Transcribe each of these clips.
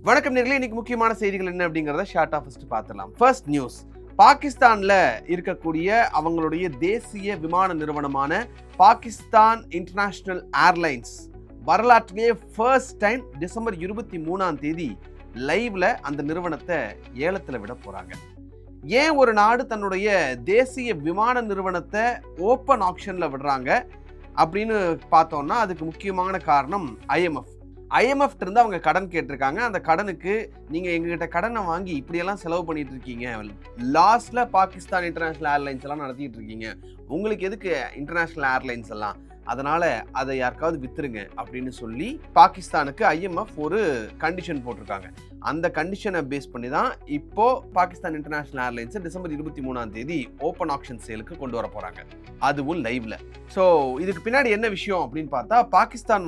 வணக்கம் நேர்களே, இன்னைக்கு முக்கியமான செய்திகள் என்ன அப்படிங்கறத ஷார்ட்டா ஃபர்ஸ்ட் பார்த்துடலாம். ஃபர்ஸ்ட் நியூஸ், பாகிஸ்தான்ல இருக்கக்கூடிய அவங்களுடைய தேசிய விமான நிறுவனமான பாகிஸ்தான் இன்டர்நேஷனல் ஏர்லைன்ஸ் வரலாற்றிலேயே ஃபர்ஸ்ட் டைம் டிசம்பர் 23ஆம் தேதி லைவ்ல அந்த நிறுவனத்தை ஏலத்துல விட போறாங்க. ஏன் ஒரு நாடு தன்னுடைய தேசிய விமான நிறுவனத்தை ஓப்பன் ஆக்ஷன்ல விடுறாங்க அப்படின்னு பார்த்தோம்னா அதுக்கு முக்கியமான காரணம் IMF இருந்து அவங்க கடன் கேட்டிருக்காங்க. அந்த கடனுக்கு நீங்க எங்ககிட்ட கடனை வாங்கி இப்படியெல்லாம் செலவு பண்ணிட்டு இருக்கீங்க, லாஸ்ட்ல பாகிஸ்தான் இன்டர்நேஷனல் ஏர்லைன்ஸ் எல்லாம் நடத்திட்டு இருக்கீங்க, உங்களுக்கு எதுக்கு இன்டர்நேஷனல் ஏர்லைன்ஸ் எல்லாம், அதனால அதை யாருக்காவது வித்துருங்க அப்படின்னு சொல்லி பாகிஸ்தானுக்கு IMF ஒரு கண்டிஷன் போட்டிருக்காங்க. அந்த கண்டிஷனை பேஸ் பண்ணி தான் இப்போ பாகிஸ்தான் இன்டர்நேஷனல் ஏர்லைன்ஸ் டிசம்பர் 23ஆம் தேதி ஓப்பன் ஆக்ஷன் சேலுக்கு கொண்டு வர போறாங்க, அதுவும் லைவ்ல. ஸோ இதுக்கு பின்னாடி என்ன விஷயம் அப்படின்னு பார்த்தா, பாகிஸ்தான்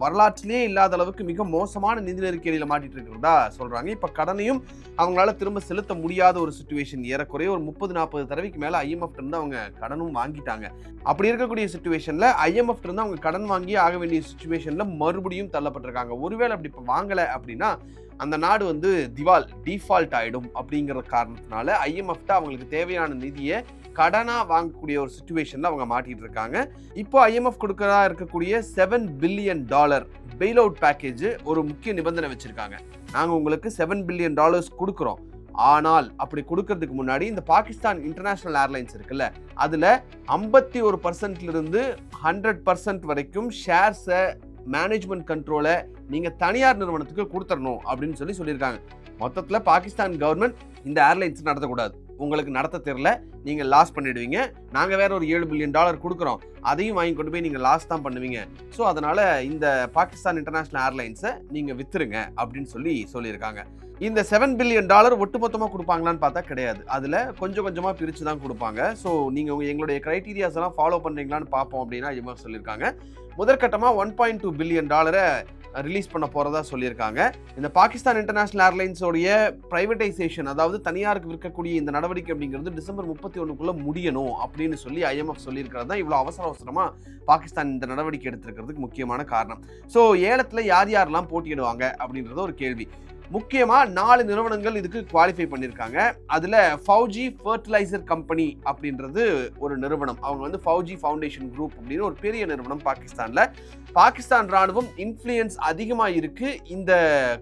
வரலாற்றிலே இல்லாத அளவுக்கு மிக மோசமான நிதி நெருக்கடியில் மாட்டிட்டு இருக்கிறதா சொல்றாங்க. இப்ப கடனையும் அவங்களால திரும்ப செலுத்த முடியாத ஒரு சிச்சுவேஷன், ஏறக்குறைய ஒரு 30-40 தடவைக்கு மேல IMF இருந்து அவங்க கடனும் வாங்கிட்டாங்க. அப்படி இருக்கக்கூடிய சிச்சுவேஷன்ல IMF இருந்து அவங்க கடன் வாங்கி ஆக வேண்டிய சிச்சுவேஷன்ல மறுபடியும் தள்ளப்பட்டிருக்காங்க. ஒருவேளை அப்படி இப்ப வாங்கல அப்படின்னா அந்த நாடு டிஃபால்ட் ஆயிடும் அப்படிங்கிற காரணத்தினால IMF அவங்களுக்கு தேவையான நிதியை கடனா வாங்கக்கூடிய ஒரு சிச்சுவேஷன்ல அவங்க மாட்டிட்டு இருக்காங்க. இப்போ IMF கொடுக்கறதா இருக்கக்கூடிய $7 பில்லியன் பெயில் அவுட் பேக்கேஜ் ஒரு முக்கிய நிபந்தனை வச்சிருக்காங்க. நாங்க உங்களுக்கு $7 பில்லியன் கொடுக்கிறோம், ஆனால் அப்படி கொடுக்கறதுக்கு முன்னாடி இந்த பாகிஸ்தான் இன்டர்நேஷனல் ஏர்லைன்ஸ் இருக்குல்ல, அதுல 51% இருந்து 100% வரைக்கும் ஷேர்ஸை, மேனேஜ்மெண்ட் கண்ட்ரோலை நீங்க தனியார் நிறுவனத்துக்கு கொடுத்துடணும் அப்படின்னு சொல்லியிருக்காங்க. மொத்தத்துல பாகிஸ்தான் கவர்மெண்ட் இந்த ஏர்லைன்ஸ் நடத்தக்கூடாது, உங்களுக்கு நடத்த தெரியல, நீங்க லாஸ் பண்ணிடுவீங்க, நாங்க வேற ஒரு $7 பில்லியன் கொடுக்குறோம், அதையும் வாங்கி கொண்டு போய் நீங்க லாஸ் தான் பண்ணுவீங்க, ஸோ அதனால இந்த பாகிஸ்தான் இன்டர்நேஷனல் ஏர்லைன்ஸை நீங்க வித்துருங்க அப்படின்னு சொல்லியிருக்காங்க. இந்த $7 பில்லியன் ஒட்டுமொத்தமா கொடுப்பாங்களான்னு பார்த்தா கிடையாது, அதுல கொஞ்சம் கொஞ்சமா பிரிச்சு தான் கொடுப்பாங்க. ஸோ நீங்க எங்களுடைய கிரைட்டீரியாஸ் எல்லாம் ஃபாலோ பண்றீங்களான்னு பார்ப்போம் அப்படின்னா IMF சொல்லியிருக்காங்க. முதற்கட்டமா $1.2 பில்லியன் ரிலீஸ் பண்ண போறதா சொல்லியிருக்காங்க. இந்த பாகிஸ்தான் இன்டர்நேஷனல் ஏர்லைன்ஸோடைய பிரைவேட்டைசேஷன், அதாவது தனியாருக்கு விற்கக்கூடிய இந்த நடவடிக்கை அப்படிங்கிறது டிசம்பர் 31க்குள்ள முடியணும் அப்படின்னு சொல்லி IMF சொல்லியிருக்கிறது தான் இவ்வளவு அவசரமா பாகிஸ்தான் இந்த நடவடிக்கை எடுத்திருக்கிறதுக்கு முக்கியமான காரணம். ஸோ ஏலத்துல யாரெல்லாம் போட்டியிடுவாங்க அப்படின்றது ஒரு கேள்வி. முக்கியமா 4 நிறுவனங்கள் இதுக்கு குவாலிஃபை பண்ணியிருக்காங்க. அதுல ஃபவுஜி ஃபர்டிலைசர் கம்பெனி அப்படின்றது ஒரு நிறுவனம். அவங்க ஃபவுஜி ஃபவுண்டேஷன் குரூப் அப்படின்னு ஒரு பெரிய நிறுவனம் பாகிஸ்தான்ல. பாகிஸ்தான் ராணுவம் இன்ஃப்ளூயன்ஸ் அதிகமா இருக்கு இந்த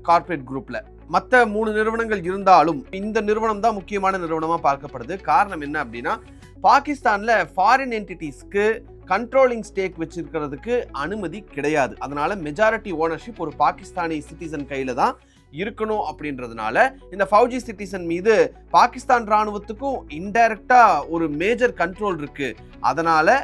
கார்ப்பரேட் குரூப்ல. மற்ற 3 நிறுவனங்கள் இருந்தாலும் இந்த நிறுவனம் தான் முக்கியமான நிறுவனமா பார்க்கப்படுது. காரணம் என்ன அப்படின்னா, பாகிஸ்தான்ல ஃபாரின் என்டிட்டிஸ்க்கு கண்ட்ரோலிங் ஸ்டேக் வச்சிருக்கிறதுக்கு அனுமதி கிடையாது. அதனால மெஜாரிட்டி ஓனர்ஷிப் ஒரு பாகிஸ்தானி சிட்டிசன் கையில தான் இருக்கணும் அப்படின்றதுனால இந்த ஃபவுஜி சிட்டிசன் மீது பாகிஸ்தான் ராணுவத்துக்கும் இன்டைரக்டா ஒரு மேஜர் கண்ட்ரோல் இருக்கு. அதனால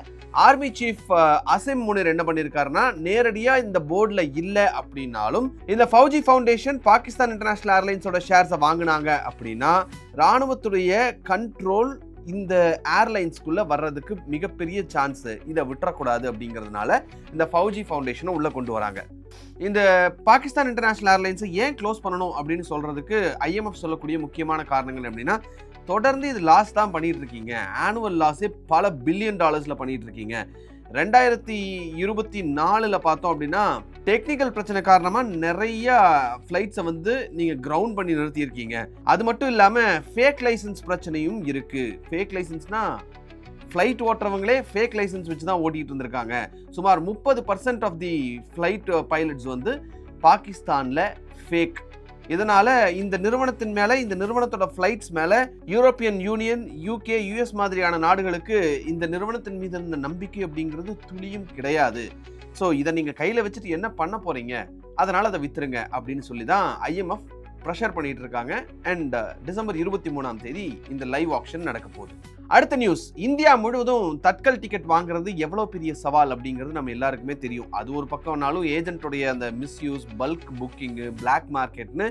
ஆர்மி சீஃப் அசிம் முனிர் என்ன பண்ணிருக்காருன்னா, நேரடியா இந்த போர்டுல இல்ல அப்படின்னாலும் இந்த ஃபவுஜி ஃபவுண்டேஷன் பாகிஸ்தான் இன்டர்நேஷனல் ஏர்லைன்ஸோட ஷேர்ஸை வாங்கினாங்க அப்படின்னா ராணுவத்துடைய கண்ட்ரோல் இந்த ஏர்லைன்ஸ்குள்ள வர்றதுக்கு மிகப்பெரிய சான்ஸ், இதை விட்டுறக்கூடாது அப்படிங்கிறதுனால இந்த ஃபவுஜி ஃபவுண்டேஷனை உள்ள கொண்டு வராங்க. இந்த பாகிஸ்தான் இன்டர்நேஷனல் ஏர்லைன்ஸை ஏன் க்ளோஸ் பண்ணணும் அப்படின்னு சொல்றதுக்கு IMF சொல்லக்கூடிய முக்கியமான காரணங்கள் அப்படின்னா, தொடர்ந்து இது லாஸ் தான் பண்ணிட்டு இருக்கீங்க, ஆனுவல் லாஸே பல $1 பில்லியன் பண்ணிட்டு இருக்கீங்க. 2024 பார்த்தோம் அப்படின்னா டெக்னிக்கல் பிரச்சனை காரணமா நிறைய ஃபிளைட்ஸை நீங்க கிரவுண்ட் பண்ணி நிறுத்தி இருக்கீங்க. அது மட்டும் இல்லாம ஃபேக் லைசன்ஸ் பிரச்சனையும் இருக்கு. ஃபேக் லைசன்ஸ்னா ஃப்ளைட் ஓட்டுறவங்களே ஃபேக் லைசன்ஸ் வச்சு தான் ஓட்டிட்டு இருந்திருக்காங்க. சுமார் 30% ஆஃப் தி ஃப்ளைட் பைலட்ஸ் பாகிஸ்தான்ல ஃபேக். இதனால இந்த நிறுவனத்தின் மேல, இந்த நிறுவனத்தோட ஃபிளைட்ஸ் மேல யூரோப்பியன் யூனியன், UK, US மாதிரியான நாடுகளுக்கு இந்த நிறுவனத்தின் மீது இருந்த நம்பிக்கை அப்படிங்கிறது துளியும் கிடையாது. ஸோ இதை நீங்க கையில வச்சுட்டு என்ன பண்ண போறீங்க, அதனால அதை வித்துருங்க அப்படின்னு சொல்லி தான் IMF ப்ரெஷர் பண்ணிட்டு இருக்காங்க. அண்ட் டிசம்பர் 23ஆம் தேதி இந்த லைவ் ஆக்ஷன் நடக்க போகுது. அடுத்த நியூஸ், இந்தியா முழுவதும் தட்கல் டிக்கெட் வாங்குறது எவ்வளவு பெரிய சவால் அப்படிங்கிறது நம்ம எல்லாருக்குமே தெரியும். அது ஒரு பக்கம்னாலும் ஏஜென்ட்டுடைய அந்த மிஸ்யூஸ், பல்க் புக்கிங்கு, பிளாக் மார்க்கெட்னு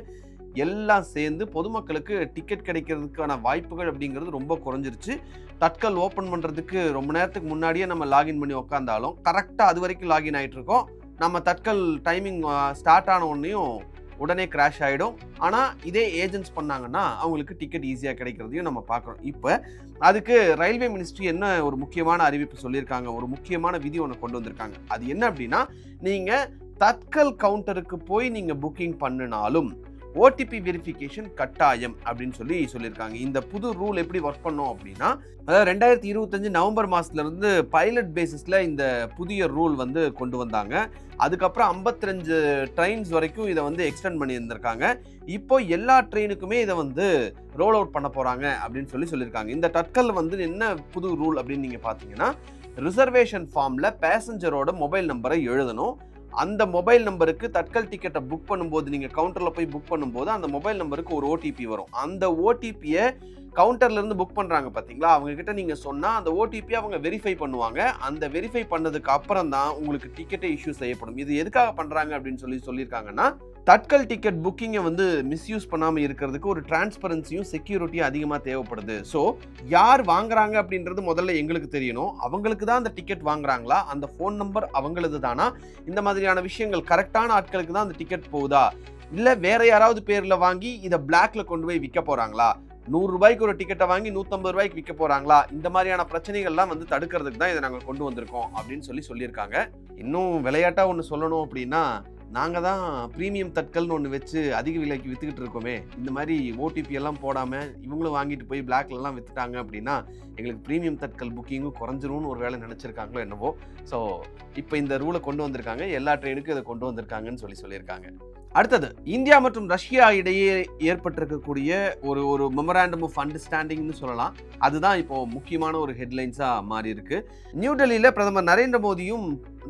எல்லாம் சேர்ந்து பொதுமக்களுக்கு டிக்கெட் கிடைக்கிறதுக்கான வாய்ப்புகள் அப்படிங்கிறது ரொம்ப குறைஞ்சிருச்சு. தட்கல் ஓப்பன் பண்ணுறதுக்கு ரொம்ப நேரத்துக்கு முன்னாடியே நம்ம லாகின் பண்ணி உக்காந்தாலும் கரெக்டாக அது வரைக்கும் லாகின் ஆகிட்டு இருக்கோம். நம்ம தட்கல் டைமிங் ஸ்டார்ட் ஆன உடனேயும் உடனே கிராஷ் ஆகிடும். ஆனால் இதே ஏஜென்ட்ஸ் பண்ணாங்கன்னா அவங்களுக்கு டிக்கெட் ஈஸியாக கிடைக்கிறதையும் நம்ம பார்க்குறோம். இப்போ அதுக்கு ரயில்வே மினிஸ்ட்ரி என்ன ஒரு முக்கியமான அறிவிப்பு சொல்லியிருக்காங்க, ஒரு முக்கியமான விதி ஒன்று கொண்டு வந்திருக்காங்க. அது என்ன அப்படின்னா, நீங்கள் தட்கல் கவுண்டருக்கு போய் நீங்கள் புக்கிங் பண்ணினாலும் ஓடிபி வெரிஃபிகேஷன் கட்டாயம் அப்படின்னு சொல்லியிருக்காங்க. இந்த புது ரூல் எப்படி ஒர்க் பண்ணும் அப்படின்னா, அதாவது 2025 நவம்பர் மாசத்துல இருந்து பைலட் பேசிஸ்ல இந்த புதிய ரூல் வந்து கொண்டு வந்தாங்க. அதுக்கப்புறம் 52 ட்ரெயின்ஸ் வரைக்கும் இதை வந்து எக்ஸ்டெண்ட் பண்ணி இருந்திருக்காங்க. இப்போ எல்லா ட்ரெயினுக்குமே இதை வந்து ரோல் அவுட் பண்ண போறாங்க அப்படின்னு சொல்லியிருக்காங்க. இந்த தட்கல் வந்து என்ன புது ரூல் அப்படின்னு நீங்க பாத்தீங்கன்னா, ரிசர்வேஷன் ஃபார்ம்ல பேசஞ்சரோட மொபைல் நம்பரை எழுதணும். அந்த மொபைல் நம்பருக்கு தட்கல் டிக்கெட்டை புக் பண்ணும்போது, நீங்க கவுண்டர்ல போய் புக் பண்ணும்போது அந்த மொபைல் நம்பருக்கு ஒரு ஓடிபி வரும். அந்த ஓடிபியை கவுண்டர்ல இருந்து புக் பண்றாங்க பாத்தீங்களா, அவங்க கிட்ட நீங்க சொன்னா அந்த ஓடிபி அவங்க வெரிஃபை பண்ணுவாங்க. அந்த வெரிஃபை பண்ணதுக்கு அப்புறம் தான் உங்களுக்கு டிக்கெட்டை இஷ்யூ செய்யப்படும். இது எதுக்காக பண்றாங்க அப்படின்னு சொல்லியிருக்காங்கன்னா, தட்கல் டிக்கெட் புக்கிங்கை வந்து மிஸ்யூஸ் பண்ணாம இருக்கிறதுக்கு ஒரு டிரான்ஸ்பரன்சியும் செக்யூரிட்டியும் அதிகமா தேவைப்படுது. ஸோ யார் வாங்குறாங்க அப்படின்றது முதல்ல எங்களுக்கு தெரியணும். அவங்களுக்கு தான் அந்த டிக்கெட் வாங்குறாங்களா, அந்த ஃபோன் நம்பர் அவங்களது தானா, இந்த மாதிரியான விஷயங்கள் கரெக்டான ஆட்களுக்கு தான் அந்த டிக்கெட் போகுதா, இல்ல வேற யாராவது பேர்ல வாங்கி இதை பிளாக்ல கொண்டு போய் விற்க போறாங்களா, 100 ரூபாய்க்கு ஒரு டிக்கெட்டை வாங்கி 150 ரூபாய்க்கு விற்க போறாங்களா, இந்த மாதிரியான பிரச்சனைகள்லாம் வந்து தடுக்கிறதுக்கு தான் இதை நாங்கள் கொண்டு வந்திருக்கோம் அப்படின்னு சொல்லியிருக்காங்க. இன்னும் விளையாட்டா ஒன்று சொல்லணும் அப்படின்னா, நாங்கள் தான் ப்ரீமியம் தட்கல்னு ஒன்று வச்சு அதிக விலைக்கு விற்றுக்கிட்டு இருக்கோமே. இந்த மாதிரி ஓடிபி எல்லாம் போடாமல் இவங்களும் வாங்கிட்டு போய் பிளாக்லலாம் விற்றுட்டாங்க அப்படின்னா எங்களுக்கு ப்ரீமியம் தட்கல் புக்கிங்கும் குறைஞ்சிரும்னு ஒரு வேலை நினச்சிருக்காங்களோ என்னவோ. ஸோ இப்போ இந்த ரூலை கொண்டு வந்திருக்காங்க, எல்லா ட்ரெயினுக்கும் இதை கொண்டு வந்திருக்காங்கன்னு சொல்லியிருக்காங்க. அடுத்தது, இந்தியா மற்றும் ரஷ்யா இடையே ஏற்பட்டிருக்கக்கூடிய ஒரு மெமராண்டம் ஆஃப் அண்டர்ஸ்டாண்டிங்னு சொல்லலாம். அதுதான் இப்போ முக்கியமான ஒரு ஹெட்லைன்ஸா மாறி இருக்கு. நியூ டெல்லியில பிரதமர் நரேந்திர மோடியும்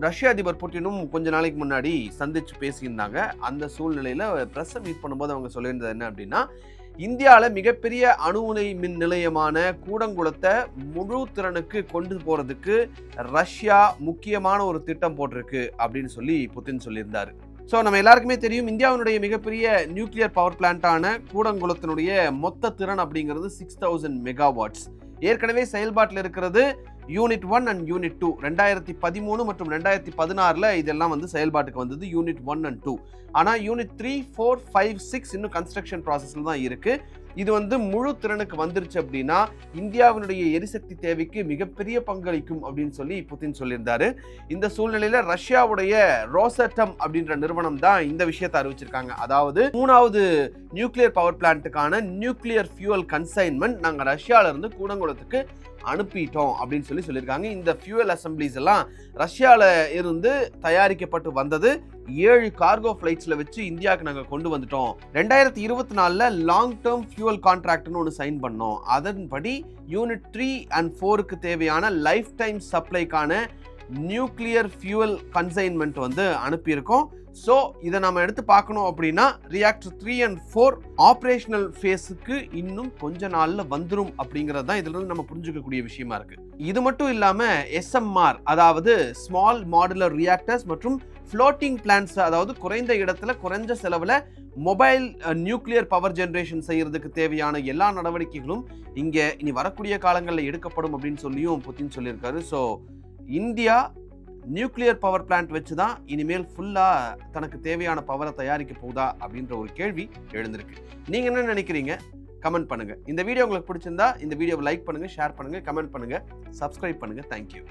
ரஷ்ய அதிபர் புட்டினும் கொஞ்ச நாளைக்கு முன்னாடி சந்திச்சு பேசியிருந்தாங்க. அந்த சூழ்நிலையில பிரஸ் மீட் பண்ணும்போது அவங்க சொல்லியிருந்தது என்ன அப்படின்னா, இந்தியாவில் மிகப்பெரிய அணுஉலை மின் நிலையமான கூடங்குளத்தை முழு திறனுக்கு கொண்டு போறதுக்கு ரஷ்யா முக்கியமான ஒரு திட்டம் போட்டிருக்கு அப்படின்னு புட்டின் சொல்லியிருந்தாரு. ஸோ நம்ம எல்லாருக்குமே தெரியும், இந்தியாவினுடைய மிகப்பெரிய நியூக்ளியர் பவர் பிளான்ட்டான கூடங்குளத்தினுடைய மொத்த திறன் அப்படிங்கிறது 6000 மெகாவாட்ஸ். ஏற்கனவே செயல்பாட்டில் இருக்கிறது யூனிட் 1 அண்ட் யூனிட் 2. 2013 மற்றும் 2016 இதெல்லாம் வந்து செயல்பாட்டுக்கு வந்தது யூனிட் 1 அண்ட் 2. ஆனால் யூனிட் 3, 4, 5, 6 இன்னும் கன்ஸ்ட்ரக்ஷன் ப்ராசஸில் தான் இருக்கு. இது வந்து முழு திறனுக்கு வந்துருச்சு அப்படின்னா இந்தியாவினுடைய எரிசக்தி தேவைக்கு மிகப்பெரிய பங்களிக்கும் அப்படின்னு புட்டின் சொல்லியிருந்தாரு. இந்த சூழ்நிலையில ரஷ்யாவுடைய ரோசட்டம் அப்படின்ற நிறுவனம் தான் இந்த விஷயத்தை அறிவிச்சிருக்காங்க. அதாவது 3வது நியூக்ளியர் பவர் பிளான்ட்டுக்கான நியூக்ளியர் ஃபியூவல் கன்சைன்மெண்ட் நாங்கள் ரஷ்யால இருந்து கூடங்குளத்துக்கு அனுப்பிட்டோம் அப்படின்னு சொல்லியிருக்காங்க. இந்த ஃபியூவல் அசம்பிளிஸ் எல்லாம் ரஷ்யால இருந்து தயாரிக்கப்பட்டு வந்தது. 7 கார்கோ ஃபிளைட்ஸ்ல வச்சு இந்தியாவுக்கு நாங்கள் கொண்டு வந்துட்டோம். 2024 லாங் டேர்ம் ஃபியூவல் கான்ட்ராக்ட்னு ஒன்று சைன் பண்ணோம். அதன்படி யூனிட் 3 அண்ட் 4க்கு தேவையான லைஃப் டைம் சப்ளைக்கான நியூக்ளியர் ஃபியூவல் கன்சைன்மெண்ட் வந்து அனுப்பியிருக்கோம். ஸோ இதை நம்ம எடுத்து பார்க்கணும் அப்படின்னா ரியாக்டர் 3 and 4 ஆப்ரேஷனல் ஃபேஸுக்கு இன்னும் கொஞ்ச நாள்ல வந்துடும் அப்படிங்கிறது தான் இதுல இருந்து நம்ம புரிஞ்சுக்கக்கூடிய விஷயமா இருக்கு. இது மட்டும் இல்லாம SMR, அதாவது ஸ்மால் மாடுலர் ரியாக்டர்ஸ் மற்றும் ஃப்ளோட்டிங் பிளான்ட்ஸ், அதாவது குறைந்த இடத்துல குறைஞ்ச செலவுல மொபைல் நியூக்ளியர் பவர் ஜெனரேஷன் செய்யறதுக்கு தேவையான எல்லா நடவடிக்கைகளும் இங்க இனி வரக்கூடிய காலங்களில் எடுக்கப்படும் அப்படின்னு புட்டின் சொல்லியிருக்காரு. So India nuclear power plant வச்சு தான் இனிமேல் ஃபுல்லா தனக்கு தேவையான பவரை தயாரிக்க போகுதா அப்படின்ற ஒரு கேள்வி எழுந்திருக்கு. நீங்க என்ன நினைக்கிறீங்க? கமெண்ட் பண்ணுங்க. இந்த வீடியோ உங்களுக்கு பிடிச்சிருந்தா இந்த வீடியோவை லைக் பண்ணுங்க, ஷேர் பண்ணுங்க, கமெண்ட் பண்ணுங்க, சப்ஸ்கிரைப் பண்ணுங்க. தேங்க்யூ.